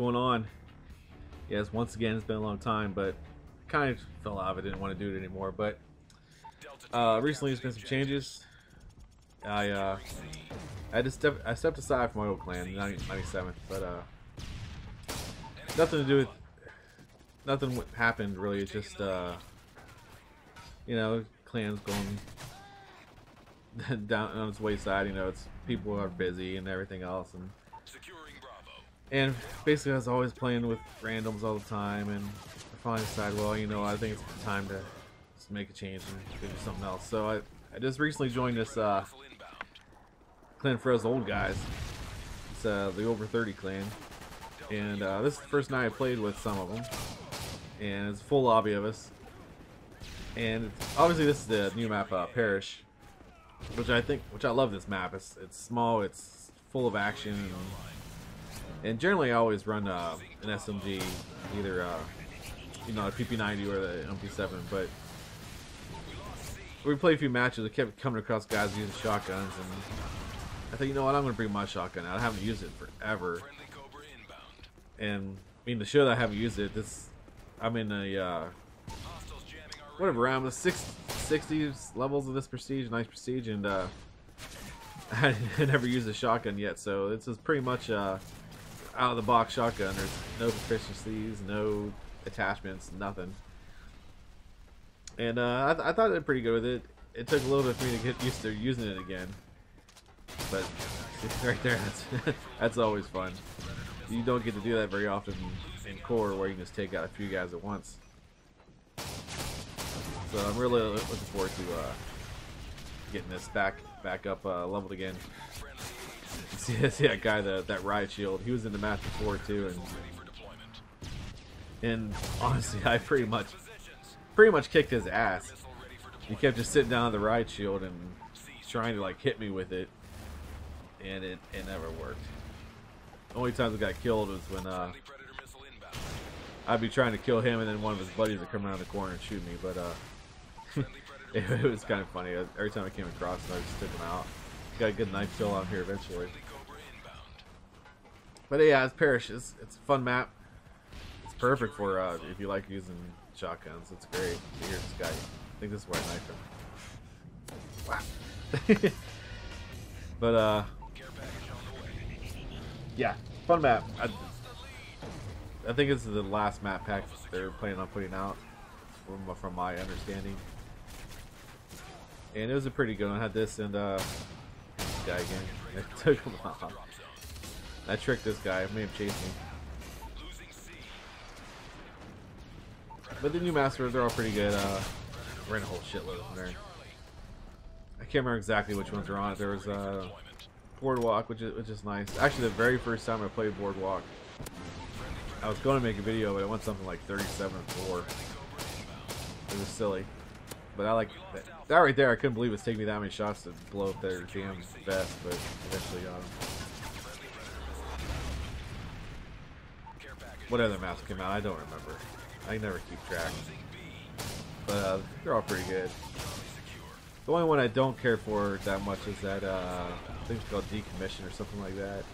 going on? Yes, once again, it's been a long time, but kind of fell out of it. Didn't want to do it anymore. But recently, there's been some changes. I stepped aside from my old clan, 97th, but nothing to do with nothing happened really. It's just you know, clans going down on its wayside. You know, it's people are busy and everything else, and basically I was always playing with randoms all the time, and I finally decided, well, you know, I think it's time to just make a change and do something else. So I just recently joined this clan for us old guys. It's the over 30 clan, and this is the first night I played with some of them, and it's a full lobby of us. And obviously this is the new map, Parish, which I love. This map. It's small, it's full of action, and generally I always run an SMG, either you know, a PP90 or the MP7. But we played a few matches. I kept coming across guys using shotguns, and I thought, you know what, I'm gonna bring my shotgun out. I haven't used it forever, and I mean, to show that I haven't used it, I'm in a whatever, around the 60s levels of this prestige, nice prestige, and I never used a shotgun yet, so this is pretty much out of the box shotgun. There's no proficiencies, no attachments, nothing. And I thought I did pretty good with it. It took a little bit for me to get used to using it again, but right there, that's always fun. You don't get to do that very often in core, where you can just take out a few guys at once. So I'm really looking forward to getting this back up leveled again. See that guy, that riot shield. He was in the match before too, and honestly, I pretty much kicked his ass. He kept just sitting down on the riot shield and trying to like hit me with it, and it never worked. The only times I got killed was when I'd be trying to kill him, and then one of his buddies would come around the corner and shoot me. But it was kind of funny. Every time I came across him, I just took him out. Got a good knife kill on here eventually. But yeah, it's Parish. It's a fun map. It's perfect for if you like using shotguns. It's great. Here's this guy. I think this is where I knifed him. Wow. But yeah, fun map. I think this is the last map pack they're planning on putting out, from my understanding. And it was a pretty good one. I had this and this guy again. I took him off. I tricked this guy. I made him chase me. But the new masters are all pretty good. Ran a whole shitload of them there. I can't remember exactly which ones are on it. There was Boardwalk, which is nice. Actually, the very first time I played Boardwalk, I was going to make a video, but it went something like 37-4. It was silly. But I like that right there. I couldn't believe it's taking me that many shots to blow up their damn vest, but eventually got them. What other maps came out? I don't remember. I never keep track. But they're all pretty good. The only one I don't care for that much is that I think it's called Decommission or something like that.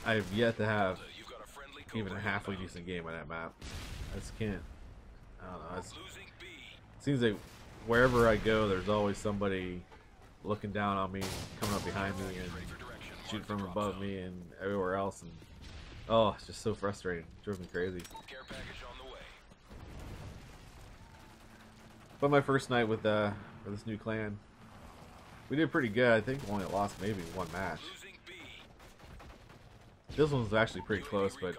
I have yet to have even a halfway decent game on that map. I just can't. I don't know. It seems like wherever I go, there's always somebody looking down on me, coming up behind me, and shooting from above me, and everywhere else. And oh, it's just so frustrating. It drove me crazy. But my first night with this new clan, we did pretty good. I think we only lost maybe one match. This one's actually pretty close, but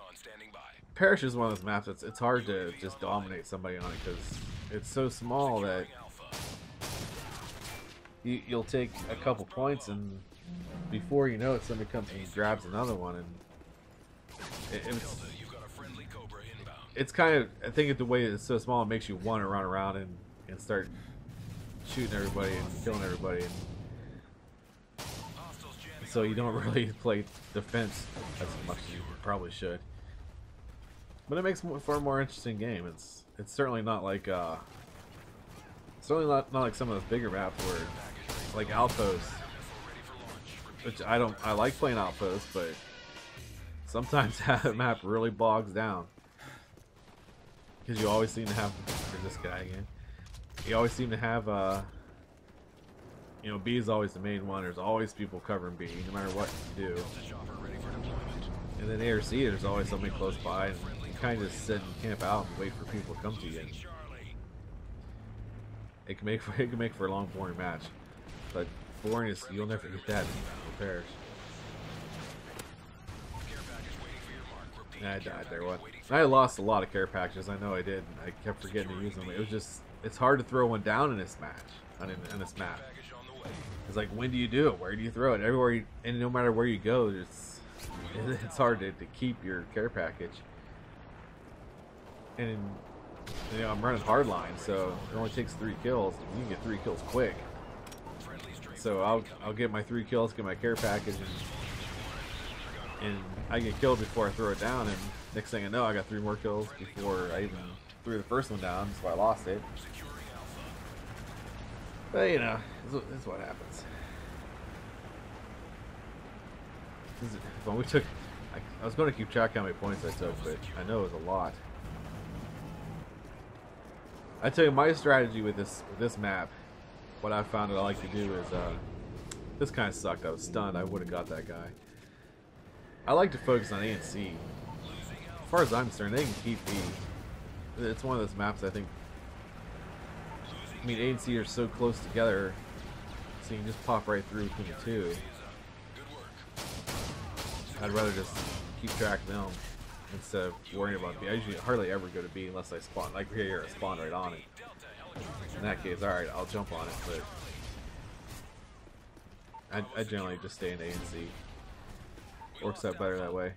Parish is one of those maps that's it's hard to just dominate somebody on it, because it's so small that you'll take a couple points, and before you know it, somebody comes and grabs another one, and it's kind of, I think the way it's so small, it makes you want to run around and start shooting everybody and killing everybody, and so you don't really play defense as much as you probably should. But it makes for a more interesting game. It's certainly not like not like some of those bigger maps where, like Outposts, which I like playing Outposts, but sometimes that map really bogs down. Because you always seem to have, this guy again, you always seem to have, you know, B is always the main one. There's always people covering B, no matter what you do. And then A or C, there's always somebody close by, and you kind of just sit and camp out and wait for people to come to you. And it can make for a long, boring match. But boring is, you'll never get that in Parish. I died there. What? I lost a lot of care packages. I know I did. I kept forgetting to use them. It was just, it's hard to throw one down in this match, in this map. It's like, when do you do it? Where do you throw it? Everywhere, you, and no matter where you go, it's hard to keep your care package. And you know, I'm running hardline, so it only takes 3 kills. You can get 3 kills quick. So I'll get my 3 kills, get my care package, and I get killed before I throw it down. And next thing I know, I got 3 more kills before I even threw the first one down, so I lost it. But you know, that's what happens. When we took, I was going to keep track how many points I took, but I know it was a lot. I tell you, my strategy with this map, what I found that I like to do is, this kind of sucked. I was stunned. I would have got that guy. I like to focus on A and C. As far as I'm concerned, they can keep B. It's one of those maps I think. I mean, A and C are so close together, so you can just pop right through between the two. I'd rather just keep track of them instead of worrying about B. I usually hardly ever go to B unless I spawn. Like here, I spawn right on it. In that case, alright, I'll jump on it, but I generally just stay in A and C. Works out better that way.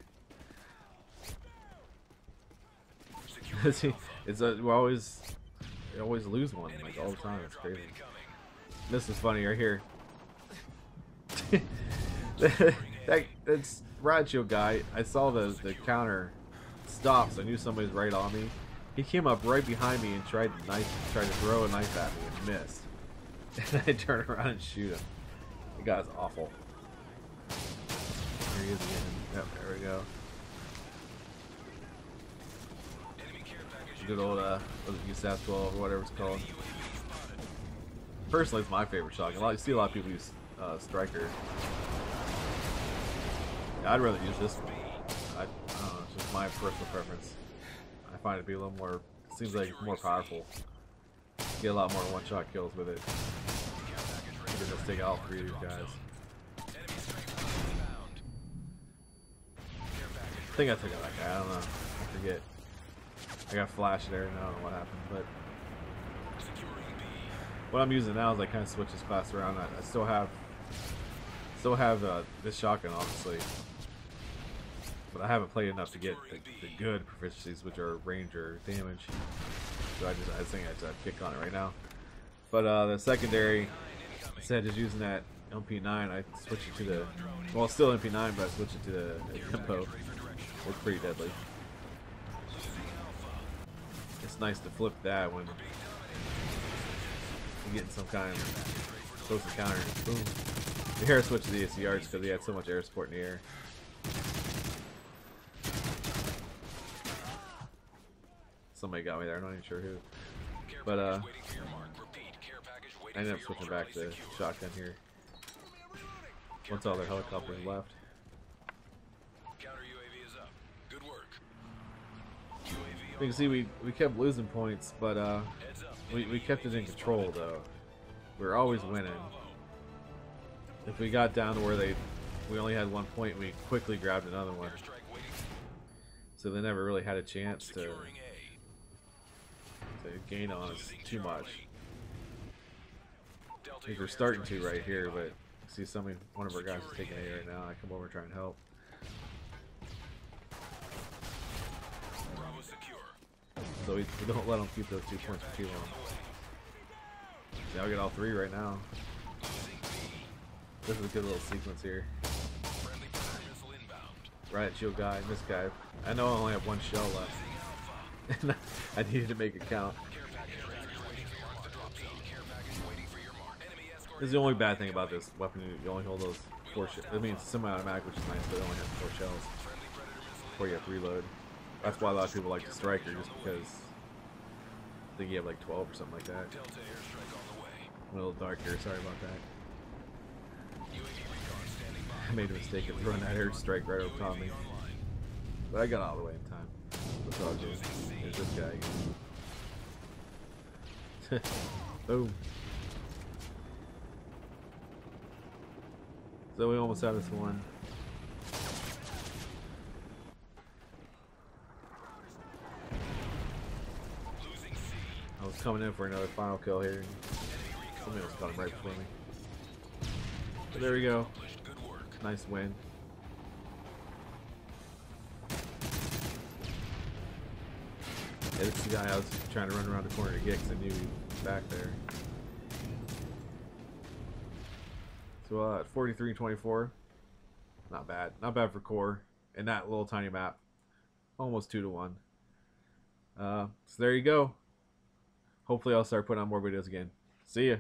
See, it's we always lose one, like, all the time. It's crazy. This is funny right here. That's Rod Shield guy. I saw the counter stop, so I knew somebody's right on me. He came up right behind me and tried to throw a knife at me and missed. And I turned around and shoot him. The guy's awful. There he is again. Yep, there we go. Good old USAS 12 or whatever it's called. Personally, it's my favorite shotgun. You see a lot of people use Striker. Yeah, I'd rather use this one. I don't know, it's just my personal preference. I find it to be a little more, it seems like it's more powerful. Get a lot more one-shot kills with it. You can just take out all 3 of these guys. I think I took out that guy, I don't know. I forget. I got flash there and I don't know what happened, but what I'm using now is I kind of switch this class around. I still have this shotgun, obviously, but I haven't played enough to get the good proficiencies, which are range or damage. So I think I just have to kick on it right now. But the secondary, instead of just using that MP9, I switched it to the, well, it's still MP9, but I switched it to the tempo. It's pretty deadly. It's nice to flip that when you're getting some kind of close encounter. Boom. The hair switched to the ACR just because he had so much air support in the air. Somebody got me there, I'm not even sure who. But I ended up switching back to shotgun here once all their helicopters left. You can see we kept losing points, but we kept it in control though. We were always winning. If we got down to where we only had 1 point, we quickly grabbed another one. So they never really had a chance to gain on us too much. I think we're starting to right here, but see one of our guys is taking A right now. I come over and try and help. So we don't let them keep those 2 points for too long. See, I'll get all 3 right now. This is a good little sequence here. Riot Shield guy and this guy. I know I only have 1 shell left. And I needed to make it count. This is the only bad thing about this weapon. You only hold those 4 shells. I mean, it's semi-automatic, which is nice, but it only has 4 shells. before you have to reload. That's why a lot of people like the Striker, just because I think you have like 12 or something like that. A little dark here, sorry about that. I made a mistake of throwing that air strike right over top of me. But I got all the way in time. That's all good. There's this guy. Boom. So we almost have this one. I was coming in for another final kill here. Somebody else got him right before me. But there we go. Nice win. Yeah, this is the guy I was trying to run around the corner to get because I knew he was back there. So at 43-24, not bad. Not bad for core in that little tiny map. Almost 2-1. So there you go. Hopefully I'll start putting on more videos again. See ya.